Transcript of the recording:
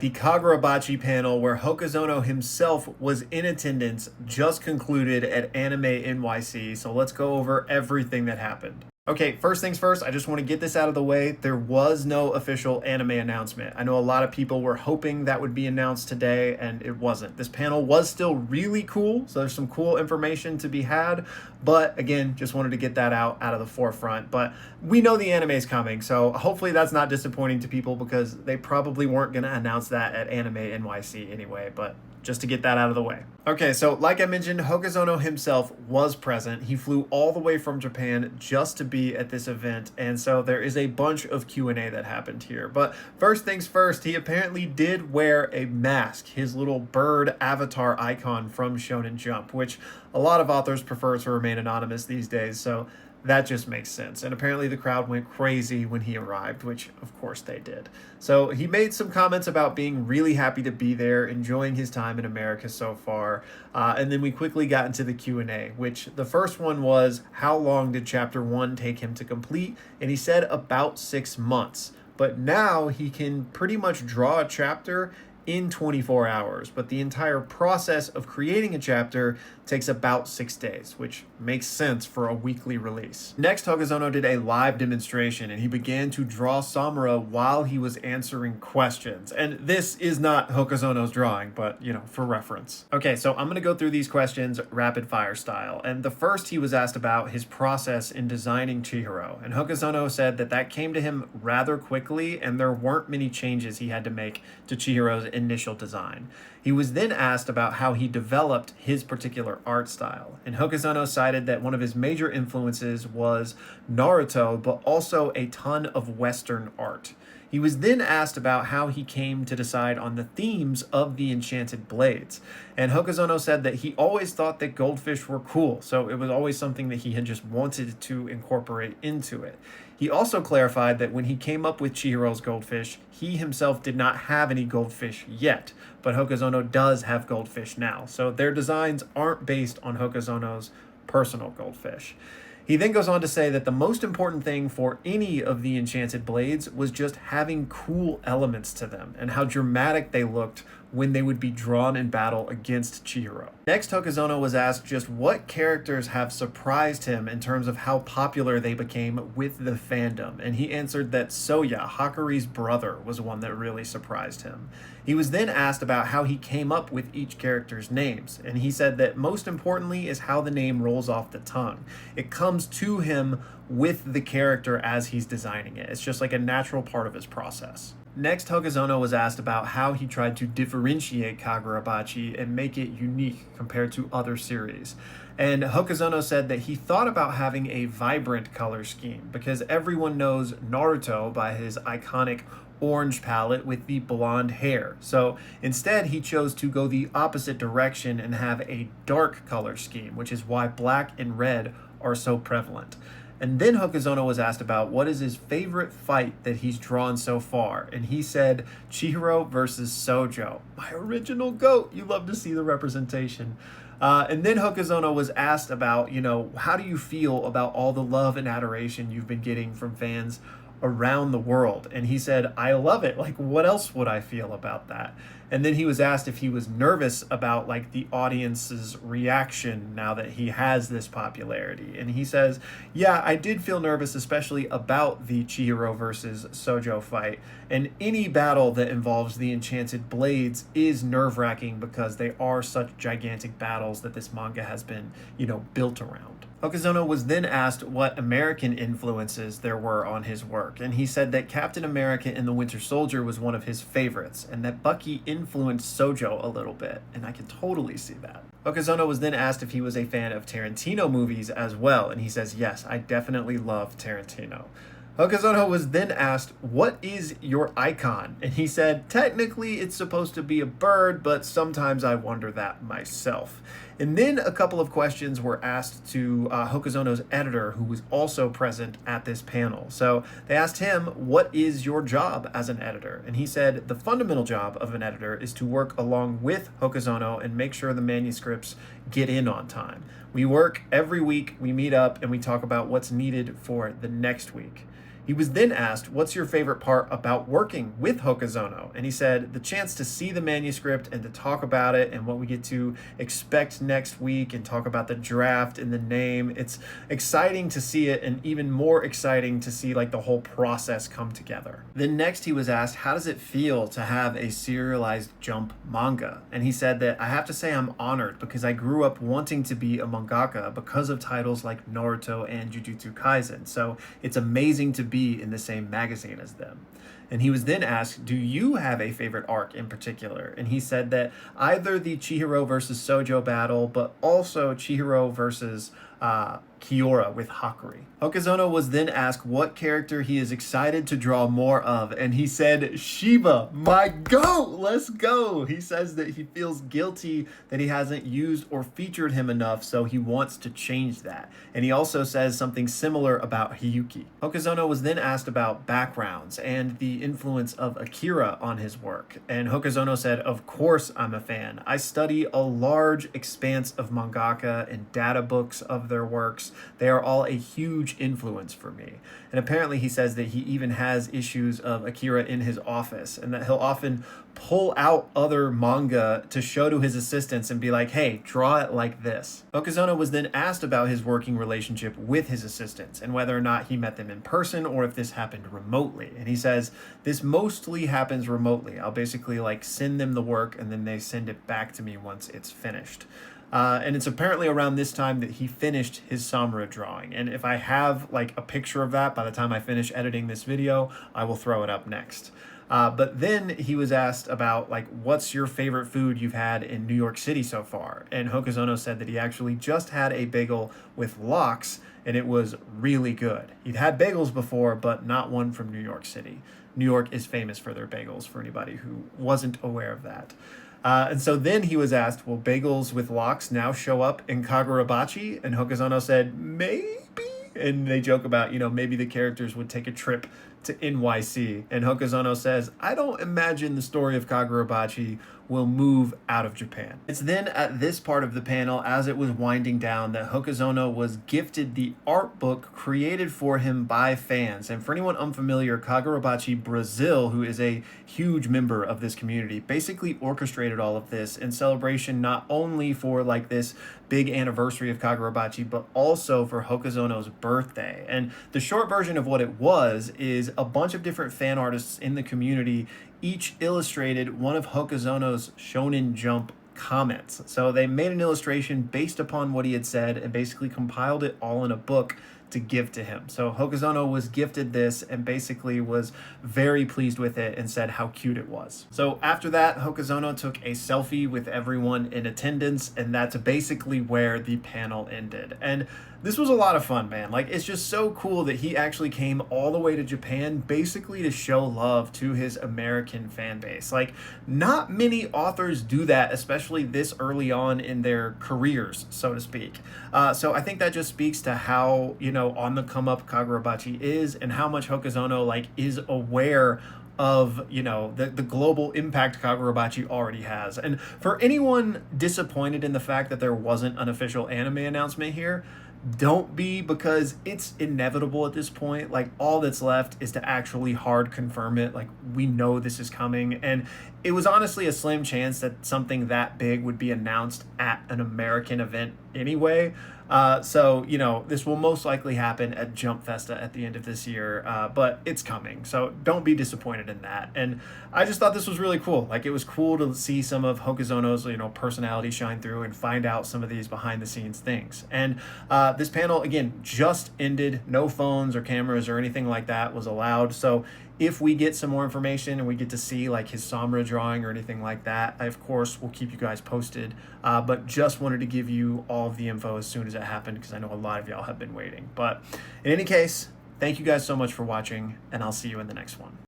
The Kagurabachi panel, where Hokazono himself was in attendance, just concluded at Anime NYC, so let's go over everything that happened. Okay, first things first, I just want to get this out of the way. There was no official anime announcement. I know a lot of people were hoping that would be announced today, and it wasn't. This panel was still really cool, so there's some cool information to be had, but again, just wanted to get that out of the forefront. But we know the anime is coming, so hopefully that's not disappointing to people because they probably weren't going to announce that at Anime NYC anyway, but just to get that out of the way. Okay, so like I mentioned, Hokazono himself was present. He flew all the way from Japan just to be at this event, and so there is a bunch of Q&A that happened here. But first things first, he apparently did wear a mask, his little bird avatar icon from Shonen Jump, which a lot of authors prefer to remain anonymous these days, so that just makes sense. And apparently the crowd went crazy when he arrived, which of course they did. So he made some comments about being really happy to be there, enjoying his time in America so far. And then we quickly got into the Q&A, which the first one was, how long did chapter 1 take him to complete? And he said about 6 months. But now he can pretty much draw a chapter in 24 hours, but the entire process of creating a chapter takes about 6 days, which makes sense for a weekly release. Next, Hokazono did a live demonstration and he began to draw Samura while he was answering questions. And this is not Hokazono's drawing, but for reference. Okay, so I'm gonna go through these questions rapid fire style. And the first, he was asked about his process in designing Chihiro. And Hokazono said that came to him rather quickly and there weren't many changes he had to make to Chihiro's initial design. He was then asked about how he developed his particular art style, and Hokazono cited that one of his major influences was Naruto, but also a ton of Western art. He was then asked about how he came to decide on the themes of the enchanted blades, and Hokazono said that he always thought that goldfish were cool, so it was always something that he had just wanted to incorporate into it. He also clarified that when he came up with Chihiro's goldfish, he himself did not have any goldfish yet, but Hokazono does have goldfish now, so their designs aren't based on Hokazono's personal goldfish. He then goes on to say that the most important thing for any of the enchanted blades was just having cool elements to them and how dramatic they looked when they would be drawn in battle against Chihiro. Next, Hokazono was asked just what characters have surprised him in terms of how popular they became with the fandom, and he answered that Soya, Hakari's brother, was one that really surprised him. He was then asked about how he came up with each character's names, and he said that most importantly is how the name rolls off the tongue. It comes to him with the character as he's designing it. It's just like a natural part of his process. Next, Hokazono was asked about how he tried to differentiate Kagurabachi and make it unique compared to other series. And Hokazono said that he thought about having a vibrant color scheme because everyone knows Naruto by his iconic orange palette with the blonde hair. So instead, he chose to go the opposite direction and have a dark color scheme, which is why black and red are so prevalent. And then Hokazono was asked about what is his favorite fight that he's drawn so far. And he said, Chihiro versus Sojo. My original GOAT. You love to see the representation. And then Hokazono was asked about, how do you feel about all the love and adoration you've been getting from fans around the world? And he said, I love it. Like, what else would I feel about that? And then he was asked if he was nervous about the audience's reaction now that he has this popularity. And he says, yeah, I did feel nervous, especially about the Chihiro versus Sojo fight. And any battle that involves the enchanted blades is nerve-wracking because they are such gigantic battles that this manga has been, built around. Hokazono was then asked what American influences there were on his work, and he said that Captain America and the Winter Soldier was one of his favorites, and that Bucky influenced Sojo a little bit, and I can totally see that. Hokazono was then asked if he was a fan of Tarantino movies as well, and he says, yes, I definitely love Tarantino. Hokazono was then asked, what is your icon? And he said, technically it's supposed to be a bird, but sometimes I wonder that myself. And then a couple of questions were asked to Hokazono's editor, who was also present at this panel. So they asked him, what is your job as an editor? And he said, the fundamental job of an editor is to work along with Hokazono and make sure the manuscripts get in on time. We work every week, we meet up, and we talk about what's needed for the next week. He was then asked, what's your favorite part about working with Hokazono? And he said, the chance to see the manuscript and to talk about it and what we get to expect next week and talk about the draft and the name. It's exciting to see it, and even more exciting to see like the whole process come together. Then next he was asked, how does it feel to have a serialized Jump manga? And he said that, I have to say I'm honored because I grew up wanting to be a mangaka because of titles like Naruto and Jujutsu Kaisen. So it's amazing to be in the same magazine as them. And he was then asked, do you have a favorite arc in particular? And he said that either the Chihiro versus Sojo battle, but also Chihiro versus Kiora with Hakuri. Hokazono was then asked what character he is excited to draw more of, and he said, Shiba, my goat, let's go. He says that he feels guilty that he hasn't used or featured him enough, so he wants to change that. And he also says something similar about Hiyuki. Hokazono was then asked about backgrounds and the influence of Akira on his work, and Hokazono said, of course I'm a fan. I study a large expanse of mangaka and data books of their works. They are all a huge influence for me. And apparently he says that he even has issues of Akira in his office, and that he'll often pull out other manga to show to his assistants and be like, hey, draw it like this. Hokazono was then asked about his working relationship with his assistants and whether or not he met them in person or if this happened remotely. And he says, this mostly happens remotely. I'll basically like send them the work and then they send it back to me once it's finished. And it's apparently around this time that he finished his Samura drawing. And if I have like a picture of that by the time I finish editing this video, I will throw it up next. But then he was asked about like, what's your favorite food you've had in New York City so far? And Hokazono said that he actually just had a bagel with lox and it was really good. He'd had bagels before, but not one from New York City. New York is famous for their bagels, for anybody who wasn't aware of that. And so then he was asked, will bagels with lox now show up in Kagurabachi? And Hokazono said, maybe? And they joke about, maybe the characters would take a trip to NYC. And Hokazono says, I don't imagine the story of Kagurabachi will move out of Japan. It's then at this part of the panel, as it was winding down, that Hokazono was gifted the art book created for him by fans. And for anyone unfamiliar, Kagurabachi Brazil, who is a huge member of this community, basically orchestrated all of this in celebration not only for like this big anniversary of Kagurabachi, but also for Hokazono's birthday. And the short version of what it was is a bunch of different fan artists in the community each illustrated one of Hokazono's Shonen Jump comments. So they made an illustration based upon what he had said and basically compiled it all in a book to give to him. So Hokazono was gifted this and basically was very pleased with it and said how cute it was. So after that, Hokazono took a selfie with everyone in attendance, and that's basically where the panel ended. And this was a lot of fun, man. Like, it's just so cool that he actually came all the way to Japan basically to show love to his American fan base. Like, not many authors do that, especially this early on in their careers, so to speak. So I think that just speaks to how, on the come up Kagurabachi is, and how much Hokazono like is aware of the global impact Kagurabachi already has. And for anyone disappointed in the fact that there wasn't an official anime announcement here, don't be, because it's inevitable at this point. Like, all that's left is to actually hard confirm it. Like, we know this is coming, and it was honestly a slim chance that something that big would be announced at an American event anyway. So this will most likely happen at Jump Festa at the end of this year, but it's coming. So don't be disappointed in that. And I just thought this was really cool. Like, it was cool to see some of Hokazono's, personality shine through and find out some of these behind the scenes things. And this panel, again, just ended. No phones or cameras or anything like that was allowed. So if we get some more information and we get to see like his Samura drawing or anything like that, I, of course, will keep you guys posted. But just wanted to give you all of the info as soon as it happened, because I know a lot of y'all have been waiting. But in any case, thank you guys so much for watching, and I'll see you in the next one.